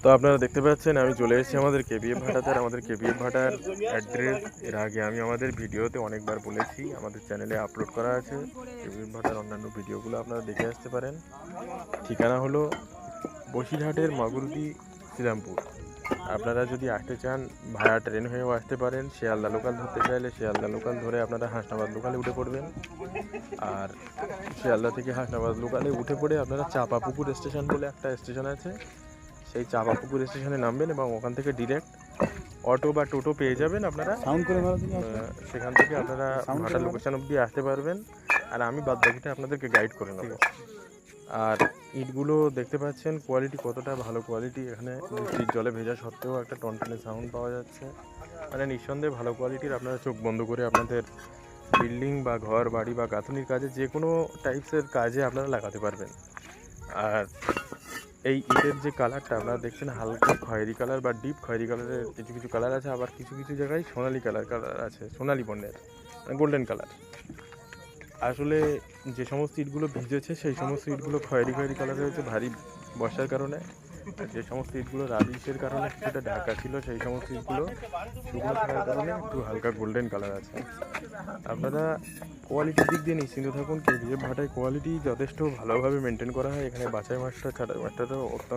তো আপনারা দেখতে পাচ্ছেন আমি চলে এসেছি আমাদের কেবিএফ ভাটাতে। আর আমাদের কেবিএফ ভাটার অ্যাড্রেস এর আগে আমি আমাদের ভিডিওতে অনেকবার বলেছি, আমাদের চ্যানেলে আপলোড করা আছে। কেবিএফ ভাটার অন্যান্য ভিডিওগুলো আপনারা দেখে আসতে পারেন। ঠিকানা হলো বসিরহাটের মাগুরদি শ্রীরামপুর। আপনারা যদি আসতে চান ভাড়া ট্রেন হয়েও আসতে পারেন। শিয়ালদা লোকাল ধরতে চাইলে শিয়ালদা লোকাল ধরে আপনারা হাসনাবাদ লোকালে উঠে পড়বেন। আর শিয়ালদা থেকে হাসনাবাদ লোকালে উঠে পড়ে আপনারা চাপাপুকুর স্টেশন বলে একটা স্টেশন আছে, সেই চাপাপুকুর স্টেশনে নামবেন এবং ওখান থেকে ডিরেক্ট অটো বা টোটো পেয়ে যাবেন আপনারা। সেখান থেকে আপনারা ভাটার লোকেশন অবধি আসতে পারবেন। আর আমি বাদ বাকিটা আপনাদেরকে গাইড করে নেব। আর ইটগুলো দেখতে পাচ্ছেন কোয়ালিটি কতটা ভালো কোয়ালিটি। এখানে বৃষ্টির জলে ভেজা সত্ত্বেও একটা টনটনে সাউন্ড পাওয়া যাচ্ছে। মানে নিঃসন্দেহে ভালো কোয়ালিটির। আপনারা চোখ বন্ধ করে আপনাদের বিল্ডিং বা ঘর বাড়ি বা গাঁথনির কাজে যে কোনো টাইপসের কাজে আপনারা লাগাতে পারবেন। আর এই ইটের যে কালারটা আপনারা দেখছেন হালকা খয়েরি কালার বা ডিপ খয়েরি কালারের কিছু কিছু কালার আছে, আবার কিছু কিছু জায়গায় সোনালি কালার আছে, সোনালি বর্ণের গোল্ডেন কালার। আসলে যে সমস্ত ইটগুলো ভিজেছে সেই সমস্ত ইটগুলো খয়েরি খয়েরি কালারের হয়েছে ভারী বর্ষার কারণে। আর যে সমস্ত ইটগুলো রাবিশের কারণে কিছুটা ঢাকা ছিল সেই সমস্ত ইটগুলো শুকনো থাকার কারণে একটু হালকা গোল্ডেন কালার আছে। আপনারা কোয়ালিটির দিক দিয়ে নিশ্চিন্ত থাকুন। কেবিএফ ভাটায় কোয়ালিটি যথেষ্ট ভালোভাবে মেনটেন করা হয়। এখানে বাছাই মাছটা ছাড়া মাছটাও অত্যন্ত